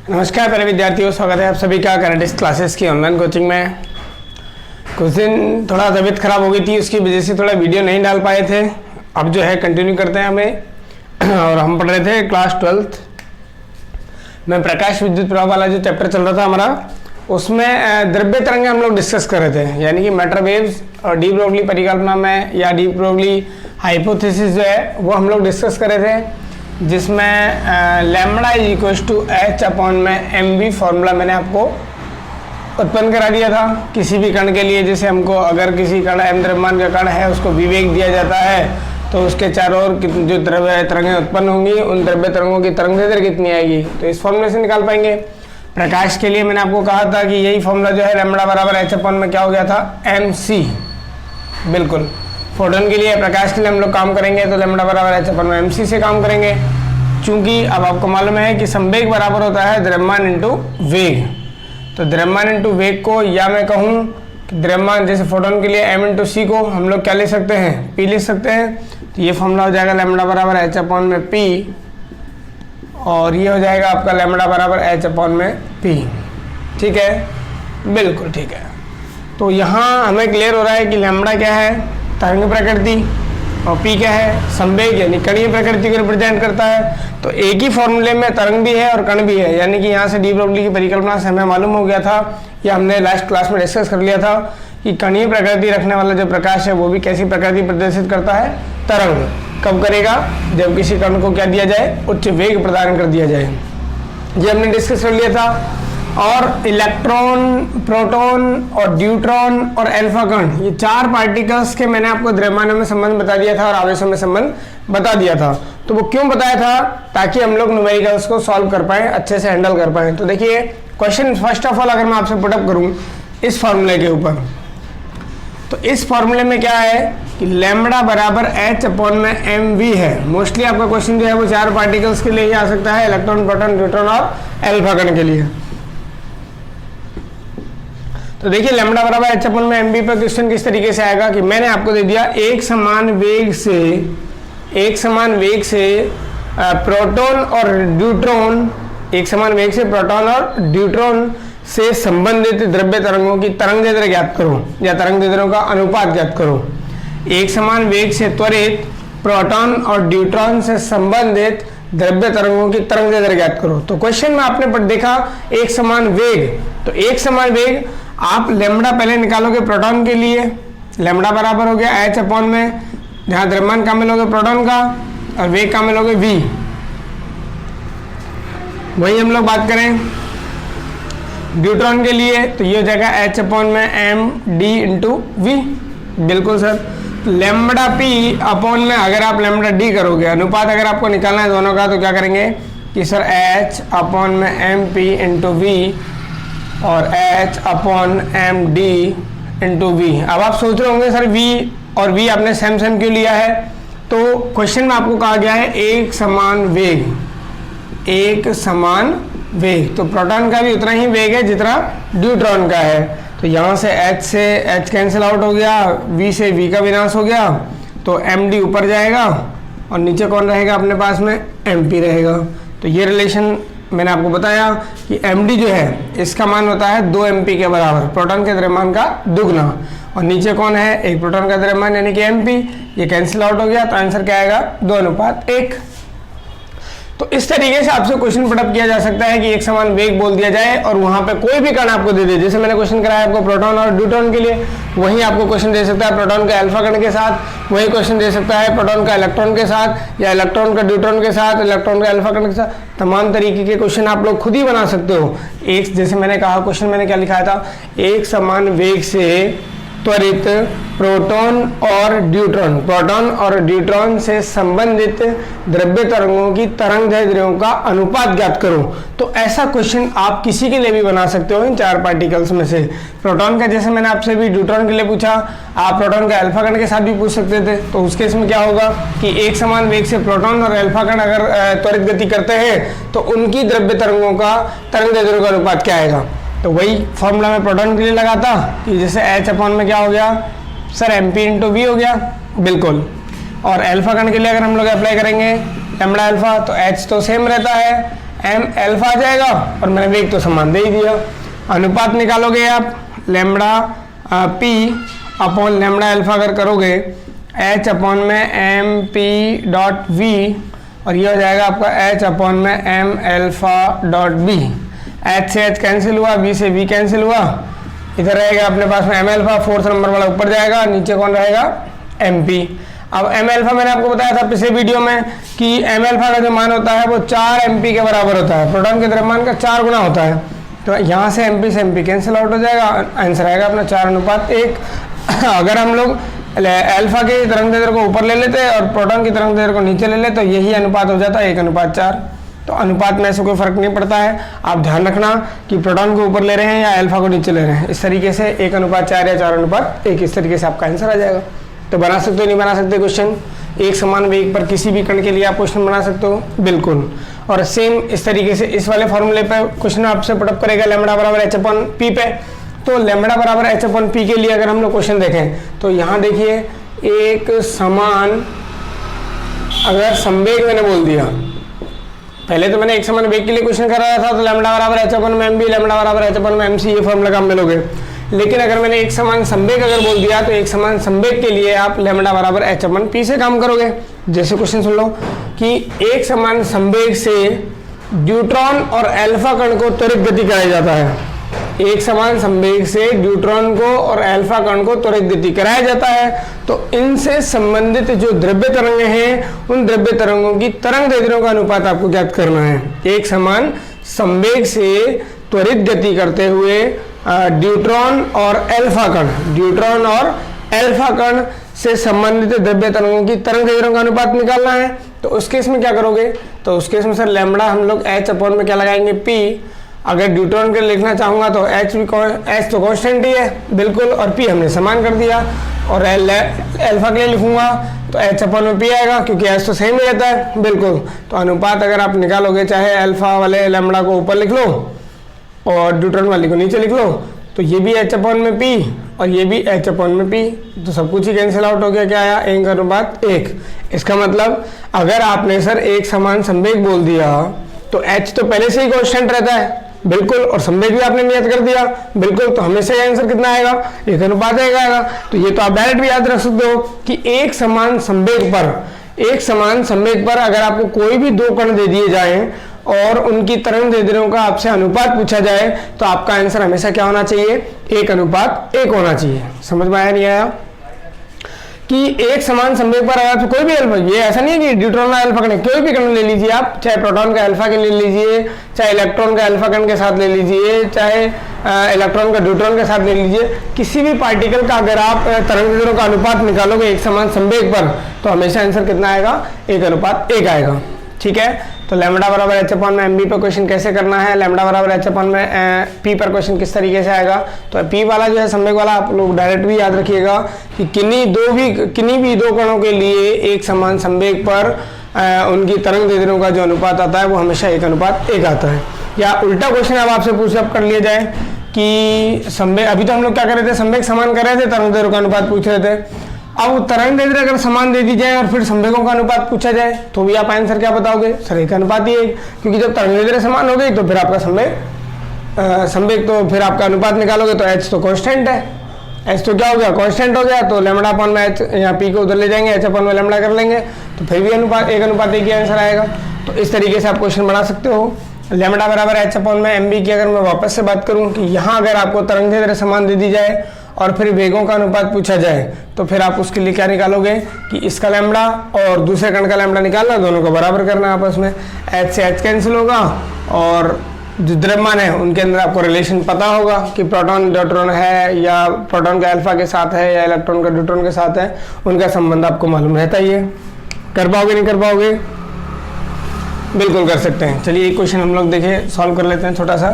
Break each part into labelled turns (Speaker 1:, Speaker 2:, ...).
Speaker 1: नमस्कार प्यारे विद्यार्थियों, स्वागत है आप सभी का करंट क्लासेस की ऑनलाइन कोचिंग में। कुछ दिन थोड़ा तबीयत खराब हो गई थी, उसकी वजह से थोड़ा वीडियो नहीं डाल पाए थे। अब जो है कंटिन्यू करते हैं हमें। और हम पढ़ रहे थे क्लास 12th में प्रकाश विद्युत प्रवाह वाला जो चैप्टर चल रहा था हमारा, उसमें द्रव्य तरंगें हम लोग डिस्कस कर रहे थे, यानी कि मैटर वेव्स और डी ब्रोगली परिकल्पना में या डी ब्रोगली हाइपोथेसिस जो है वो हम लोग डिस्कस कर रहे थे, जिसमें lambda is equal to H upon में एम वी फॉर्मूला मैंने आपको उत्पन्न करा दिया था किसी भी कण के लिए। जैसे हमको अगर किसी कण एम द्रव्यमान का कण है, उसको विवेक दिया जाता है, तो उसके चारों ओर जो द्रव्य तरंगें उत्पन्न होंगी, उन द्रव्य तरंगों की तरंगदैर्घ्य कितनी आएगी, तो इस फॉर्मूले से निकाल पाएंगे। प्रकाश के लिए मैंने आपको कहा था कि यही फॉर्मूला जो है लैम्बडा बराबर एच अपॉन में क्या हो गया था, एम सी। बिल्कुल, फोटोन के लिए, प्रकाश के लिए हम लोग काम करेंगे तो लैम्बडा बराबर एच अपॉन में एम सी से काम करेंगे, क्योंकि अब आपको मालूम है कि संवेग बराबर होता है द्रव्यमान इंटू वेग। तो द्रव्यमान इंटू वेग को, या मैं कहूँ द्रव्यमान जैसे फोटोन के लिए एम इंटू सी को हम लोग क्या ले सकते हैं, पी ले सकते हैं। तो ये फॉर्मूला हो जाएगा लैम्बडा बराबर एच अपॉन में पी, और ये हो जाएगा आपका लैम्बडा बराबर एच अपॉन में पी। ठीक है, बिल्कुल ठीक है। तो यहाँ हमें क्लियर हो रहा है कि लैम्बडा क्या है, तरंग प्रकृति, और पी क्या है, संवेग, यानी कणीय प्रकृति को रिप्रेजेंट करता है। तो एक ही फॉर्मूले में तरंग भी है और कण भी है, यानी कि यहाँ से डी ब्रोगली की परिकल्पना से हमें मालूम हो गया था, या हमने लास्ट क्लास में डिस्कस कर लिया था कि कणीय प्रकृति रखने वाला जो प्रकाश है वो भी कैसी प्रकृति प्रदर्शित करता है, तरंग। कब करेगा, जब किसी कण को क्या दिया जाए, उच्च वेग प्रदान कर दिया जाए। ये हमने डिस्कस कर लिया था। और इलेक्ट्रॉन, प्रोटॉन और ड्यूट्रॉन और अल्फा कण, ये चार पार्टिकल्स के मैंने आपको द्रव्यमानों में संबंध बता दिया था और आवेशों में संबंध बता दिया था। तो वो क्यों बताया था, ताकि हम लोग न्यूमेरिकल्स को सॉल्व कर पाएं, अच्छे से हैंडल कर पाएं। तो देखिए क्वेश्चन फर्स्ट ऑफ ऑल अगर मैं आपसे पुटअप करूं इस फॉर्मूले के ऊपर, तो इस फॉर्मूले में क्या है कि लैम्बडा बराबर एच अपॉन में एम वी है। मोस्टली आपका क्वेश्चन जो है वो चार पार्टिकल्स के लिए ही आ सकता है, इलेक्ट्रॉन, प्रोटॉन, न्यूट्रॉन और अल्फा कण के लिए। तो देखिए लैम्बडा बराबर एच अपॉन में एम वी पर क्वेश्चन किस तरीके से आएगा कि मैंने आपको दे दिया एक समान वेग से प्रोटॉन और न्यूट्रॉन, एक समान वेग से प्रोटॉन और न्यूट्रॉन से संबंधित द्रव्य तरंगों की तरंगदैर्घ्य ज्ञात करो, या तरंगदैर्घ्यों का अनुपात ज्ञात करो। एक समान वेग से त्वरित प्रोटॉन और न्यूट्रॉन से संबंधित द्रव्य तरंगों की तरंगदैर्घ्य ज्ञात करो। तो क्वेश्चन में आपने देखा एक समान वेग, तो एक समान वेग आप लैम्बडा पहले निकालोगे प्रोटॉन के लिए, लैम्बडा बराबर हो गया एच अपॉन में, जहां द्रव्यमान का मिलोगे प्रोटॉन का और वेग का मिलोगे वी। वही हम लोग बात करें न्यूट्रॉन के लिए, तो ये हो जाएगा एच अपॉन में एम डी इंटू वी। बिल्कुल सर, लैम्बडा पी अपॉन में अगर आप लैम्बडा डी करोगे, अनुपात अगर आपको निकालना है दोनों का, तो क्या करेंगे कि सर एच अपॉन में एम पी इंटू वी और H upon M D into V. अब आप सोच रहे होंगे सर वी और वी आपने सेम सेम क्यों लिया है, तो क्वेश्चन में आपको कहा गया है एक समान वेग, एक समान वेग, तो प्रोटॉन का भी उतना ही वेग है जितना न्यूट्रॉन का है। तो यहाँ से H कैंसिल आउट हो गया, V से V का विनाश हो गया, तो MD ऊपर जाएगा और नीचे कौन रहेगा अपने पास में, MP रहेगा। तो ये रिलेशन मैंने आपको बताया कि MD जो है इसका मान होता है 2 MP के बराबर, प्रोटॉन के द्रव्यमान का दुगना, और नीचे कौन है, एक प्रोटॉन का द्रव्यमान यानी कि MP। ये कैंसिल आउट हो गया, तो आंसर क्या आएगा, 2:1। तो इस तरीके से आपसे क्वेश्चन पुटअप किया जा सकता है कि एक समान वेग बोल दिया जाए और वहां पे कोई भी कण आपको दे दे। जैसे मैंने क्वेश्चन कराया आपको प्रोटॉन और न्यूट्रॉन के लिए, वही आपको क्वेश्चन दे सकता है प्रोटॉन का अल्फा कण के साथ, वही क्वेश्चन दे सकता है प्रोटॉन का इलेक्ट्रॉन के साथ, या इलेक्ट्रॉन का न्यूट्रॉन के साथ, इलेक्ट्रॉन का अल्फा कण के साथ। तमाम तरीके के क्वेश्चन आप लोग खुद ही बना सकते हो। एक जैसे मैंने कहा, क्वेश्चन मैंने क्या लिखा था, एक समान वेग से त्वरित प्रोटॉन और न्यूट्रॉन से संबंधित द्रव्य तरंगों की तरंगदैर्घ्यों का अनुपात ज्ञात करो। तो ऐसा क्वेश्चन आप किसी के लिए भी बना सकते हो इन चार पार्टिकल्स में से। प्रोटॉन का जैसे मैंने आपसे भी न्यूट्रॉन के लिए पूछा, आप प्रोटॉन का अल्फा कण के साथ भी पूछ सकते थे। तो उस केस में क्या होगा कि एक समान वेग से प्रोटॉन और अल्फा कण अगर त्वरित गति करते हैं तो उनकी द्रव्य तरंगों का तरंगदैर्घ्यों का अनुपात क्या आएगा। तो वही फॉर्मूला मैं प्रोटॉन के लिए लगाता कि जैसे H अपॉन में क्या हो गया सर, MP इंटू वी हो गया। बिल्कुल, और अल्फा कण के लिए अगर हम लोग अप्लाई करेंगे लैम्बडा अल्फा, तो एच तो सेम रहता है, एम अल्फा आ जाएगा और मैंने वेग तो समान दे ही दिया। अनुपात निकालोगे आप lambda P upon lambda alpha अगर करोगे एच अपॉन में एम पी डॉट वी, और ये हो जाएगा आपका एच अपॉन में M alpha dot B. H से एच कैंसिल हुआ, बी से बी कैंसिल हुआ, इधर रहेगा अपने पास में एम अल्फा, फोर्थ नंबर वाला ऊपर जाएगा, नीचे कौन रहेगा एम पी। अब एम अल्फा मैंने आपको बताया था पिछले वीडियो में कि एम अल्फा का जो मान होता है वो 4 एम पी के बराबर होता है, प्रोटॉन के द्रव्यमान का 4 गुना होता है। तो यहाँ से एम पी से एम पी कैंसिल आउट हो जाएगा, आंसर आएगा अपना 4:1। अगर हम लोग अल्फा के तरंग दैर्ध्य को ऊपर ले लेते और प्रोटॉन की तरंग दैर्ध्य को नीचे ले लेते तो यही अनुपात हो जाता है 1:4। तो अनुपात में ऐसे कोई फर्क नहीं पड़ता है, आप ध्यान रखना कि प्रोटॉन को ऊपर ले रहे हैं या अल्फा को नीचे ले रहे हैं। इस तरीके से 1:4 या 4:1 इस तरीके से आपका आंसर आ जाएगा। तो बना सकते हो नहीं बना सकते क्वेश्चन, एक समान वेग पर किसी भी कण के लिए आप क्वेश्चन बना सकते हो बिल्कुल। और सेम इस तरीके से इस वाले फॉर्मूले पे क्वेश्चन आपसे पुटअप करेगा लैम्बडा बराबर एच अपॉन पी पे। तो लैम्बडा बराबर एच अपॉन पी के लिए अगर हम लोग क्वेश्चन देखें तो यहाँ देखिए एक समान अगर संवेग मैंने बोल दिया, पहले तो मैंने एक समान वेग के लिए क्वेश्चन कर रहा था तो लैम्बडा बराबर एच अपॉन में एम बी, लैम्बडा बराबर एच अपॉन में एम सी, ये फॉर्मूला काम में लोगे। लेकिन अगर मैंने एक समान संवेग अगर बोल दिया तो एक समान संवेग के लिए आप लैम्बडा बराबर एच अपॉन पी से काम करोगे। जैसे क्वेश्चन सुन लो कि एक समान संवेग से ड्यूट्रॉन और अल्फा कण को त्वरित गति कराया जाता है। एक समान संवेग से ड्यूट्रॉन को और अल्फा कण को त्वरित गति कराया जाता है, तो इनसे संबंधित जो द्रव्य तरंगें हैं उन द्रव्य तरंगों की तरंग दैर्ध्यों का अनुपात आपको ज्ञात करना है। एक समान संवेग से त्वरित गति करते हुए ड्यूट्रॉन और अल्फा कण से संबंधित द्रव्य तरंगों की तरंग दैर्ध्यों का अनुपात निकालना है। तो उस केस में क्या करोगे, तो उस केस में सर लैम्बडा हम लोग एच अपॉन में क्या लगाएंगे पी। अगर ड्यूट्रॉन के लिखना चाहूँगा तो एच तो कांस्टेंट ही है बिल्कुल, और पी हमने समान कर दिया। और अल्फा के लिए लिखूंगा तो एच अपॉन में पी आएगा क्योंकि एच तो सेम ही रहता है बिल्कुल। तो अनुपात अगर आप निकालोगे चाहे अल्फा वाले लैम्बडा को ऊपर लिख लो और ड्यूट्रॉन वाले को नीचे लिख लो, तो ये भी एच अपॉन में पी और ये भी एच अपॉन में पी, तो सब कुछ ही कैंसिल आउट हो गया। क्या आया 1:1। इसका मतलब अगर आपने सर एक समान संवेग बोल दिया तो एच तो पहले से ही कांस्टेंट रहता है बिल्कुल, और संवेग भी आपने नियत कर दिया बिल्कुल, तो हमेशा आंसर कितना आएगा 1:1 आएगा। तो ये तो आप डायरेक्ट भी याद रख सकते हो कि एक समान संवेग पर अगर आपको कोई भी दो कण दे दिए जाएं और उनकी तरंग दैर्ध्यों का आपसे अनुपात पूछा जाए तो आपका आंसर हमेशा क्या होना चाहिए 1:1 होना चाहिए। समझ में आया नहीं आया कि एक समान संवेग पर अगर कोई भी अल्फा, ये ऐसा नहीं है कि ड्यूट्रॉन का अल्फा कण, कोई भी कण ले लीजिए आप, चाहे प्रोटॉन का अल्फा कण ले लीजिए, चाहे इलेक्ट्रॉन का अल्फा कण के साथ ले लीजिए, चाहे इलेक्ट्रॉन का ड्यूट्रॉन के साथ ले लीजिए, किसी भी पार्टिकल का अगर आप तरंग दैर्ध्यों का अनुपात निकालोगे एक समान संवेग पर तो हमेशा आंसर कितना आएगा 1:1 आएगा। ठीक है, तो लैम्बडा बराबर एच अपॉन में एम बी पर क्वेश्चन कैसे करना है, लैम्बडा बराबर एच अपॉन में पी पर क्वेश्चन किस तरीके से आएगा। तो पी वाला जो है संवेग वाला आप लोग डायरेक्ट भी याद रखिएगा कि किन्हीं भी दो कणों के लिए एक समान संवेग पर उनकी तरंग दैर्ध्यों का जो अनुपात आता है वो हमेशा 1:1 आता है। या उल्टा क्वेश्चन अब आपसे पूछ कर लिया जाए कि संवेग, अभी तो हम लोग क्या कर रहे थे संवेग समान कर रहे थे, तरंग दैर्ध्यों का अनुपात पूछ रहे थे। अब तरंग दैर्ध्य अगर समान दे दी जाए और फिर संवेगों का अनुपात पूछा जाए तो भी आप आंसर क्या बताओगे सर 1:1 ही है, क्योंकि जब तरंग दैर्ध्य समान हो गई तो फिर आपका संवेग तो फिर आपका अनुपात निकालोगे तो एच तो कांस्टेंट है, एच तो क्या हो गया कांस्टेंट हो गया, तो लैम्बडा अपॉन में एच, यहाँ पी को उधर ले जाएंगे एच अपॉन में लैम्बडा कर लेंगे तो फिर भी 1:1 आंसर आएगा। तो इस तरीके से आप क्वेश्चन बना सकते हो। लैम्बडा बराबर एच अपॉन में एम बी की अगर मैं वापस से बात करूँ कि यहाँ अगर आपको तरंग दैर्ध्य समान दे दी जाए और फिर वेगों का अनुपात पूछा जाए तो फिर आप उसके लिए क्या निकालोगे कि इसका लैम्बडा और दूसरे कण का लैम्बडा निकालना, दोनों को बराबर करना आपस में, एच से एच कैंसिल होगा और जो द्रव्यमान है उनके अंदर आपको रिलेशन पता होगा कि प्रोटॉन न्यूट्रॉन है या प्रोटॉन का अल्फा के साथ है या इलेक्ट्रॉन का न्यूट्रॉन के साथ है, उनका संबंध आपको मालूम रहता ही है। कर पाओगे नहीं कर पाओगे, बिल्कुल कर सकते हैं। चलिए एक क्वेश्चन हम लोग देखें सॉल्व कर लेते हैं छोटा सा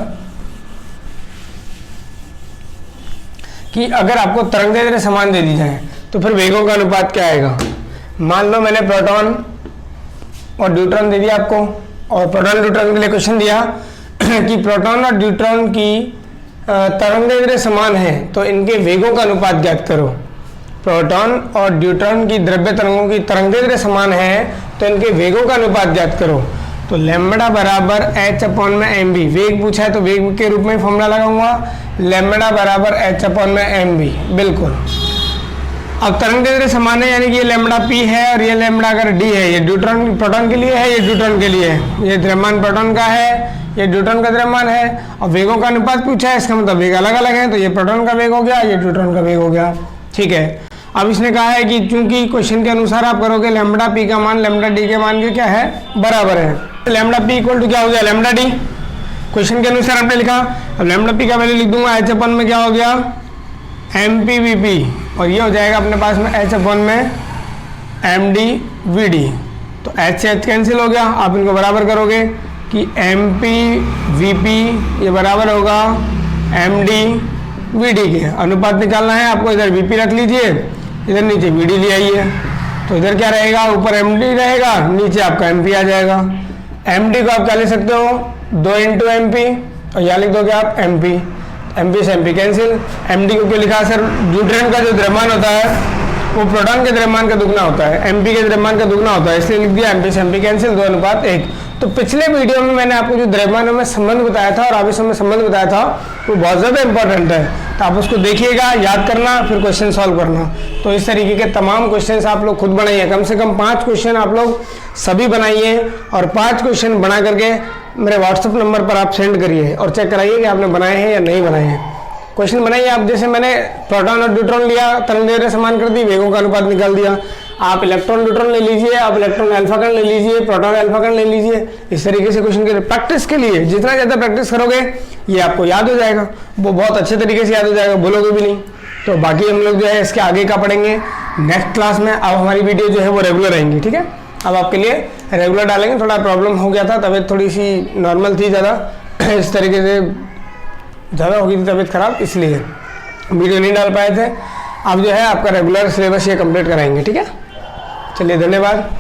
Speaker 1: कि अगर आपको तरंग दैर्ध्य समान दे दी जाए तो फिर वेगों का अनुपात क्या आएगा। मान लो मैंने प्रोटॉन और न्यूट्रॉन दे दिया आपको और प्रोटॉन न्यूट्रॉन के लिए क्वेश्चन दिया कि प्रोटॉन और न्यूट्रॉन की तरंग दैर्ध्य समान है तो इनके वेगों का अनुपात ज्ञात करो। प्रोटॉन और न्यूट्रॉन की द्रव्य तरंगों की तरंग दैर्ध्य समान है तो इनके वेगों का अनुपात ज्ञात करो। तो लैम्बडा बराबर h अपॉन में एम बी, वेग पूछा है तो वेग के रूप में फॉर्मूला लगाऊंगा, लैम्बडा बराबर h अपॉन में एम बी, बिल्कुल। अब तरंग दैर्ध्य समान है, यानी कि ये लैम्बडा p है और ये लैम्बडा अगर d है, ये न्यूट्रॉन प्रोटॉन के लिए है, ये न्यूट्रॉन के लिए है, ये द्रव्यमान प्रोटॉन का है, ये न्यूट्रॉन का द्रव्यमान है। और वेगों का अनुपात पूछा है, इसका मतलब वेग अलग अलग है, तो ये प्रोटॉन का वेग हो गया, ये न्यूट्रॉन का वेग हो गया, ठीक है। अब इसने कहा है कि चूंकि क्वेश्चन के अनुसार आप करोगे लैम्बडा p का मान लैम्बडा d के मान के क्या है, बराबर है। लैम्बडा p इक्वल टू क्या हो गया, लैम्बडा d, क्वेश्चन के अनुसार आपने लिखा। अब लैम्बडा p का वैल्यू लिख दूंगा, h अपन में क्या हो गया, एम पी वी पी, और ये हो जाएगा अपने पास में h अपन में एम डी वी डी। तो h से h कैंसिल हो गया, आप इनको बराबर करोगे कि एम पी वी पी ये बराबर होगा एम डी वी डी के। अनुपात निकालना है आपको, इधर वी पी रख लीजिए, इधर नीचे वी डी ले आइए। तो इधर क्या रहेगा, ऊपर एम डी रहेगा, नीचे आपका एम पी आ जाएगा। एम डी को आप क्या ले सकते हो, 2 इंटू एम पी, और यहाँ लिख दोगे आप एम पी, एम पी से M P cancel. M D को क्यों लिखा सर, न्यूट्रॉन का जो द्रव्यमान होता है वो प्रोटॉन के द्रव्यमान का दुगना होता है, एम पी के द्रव्यमान का दुगना होता है, इसलिए लिख दिया एम पी से एम पी कैंसिल, 2:1। तो पिछले वीडियो में मैंने आपको जो द्रव्यमानों में संबंध बताया था और आवेशों में संबंध बताया था वो बहुत ज़्यादा इंपॉर्टेंट है, तो आप उसको देखिएगा, याद करना, फिर क्वेश्चन सॉल्व करना। तो इस तरीके के तमाम क्वेश्चन आप लोग खुद बनाइए, कम से कम 5 क्वेश्चन आप लोग सभी बनाइए, और 5 क्वेश्चन बना करके मेरे व्हाट्सएप नंबर पर आप सेंड करिए और चेक कराइए कि आपने बनाए हैं या नहीं बनाए हैं। क्वेश्चन बनाइए आप, जैसे मैंने प्रोटॉन और न्यूट्रॉन लिया, तरंग दैर्ध्य समान कर दी, वेगों का अनुपात निकाल दिया। आप इलेक्ट्रॉन न्यूट्रॉन ले लीजिए, आप इलेक्ट्रॉन अल्फा कण ले लीजिए, प्रोटॉन अल्फा कण ले लीजिए। इस तरीके से क्वेश्चन के प्रैक्टिस के लिए जितना ज़्यादा प्रैक्टिस करोगे ये आपको याद हो जाएगा, वो बहुत अच्छे तरीके से याद हो जाएगा, भूलोगे भी नहीं। तो बाकी हम लोग जो है इसके आगे का पढ़ेंगे नेक्स्ट क्लास में। अब हमारी वीडियो जो है वो रेगुलर रहेंगी, ठीक है। अब आपके लिए रेगुलर डालेंगे, थोड़ा प्रॉब्लम हो गया था, तबीयत थोड़ी सी नॉर्मल थी ज़्यादा, इस तरीके से ज़्यादा हो गई थी तबीयत खराब, इसलिए वीडियो नहीं डाल पाए थे। अब जो है आपका रेगुलर सिलेबस ये कंप्लीट कराएंगे, ठीक है। चलिए धन्यवाद।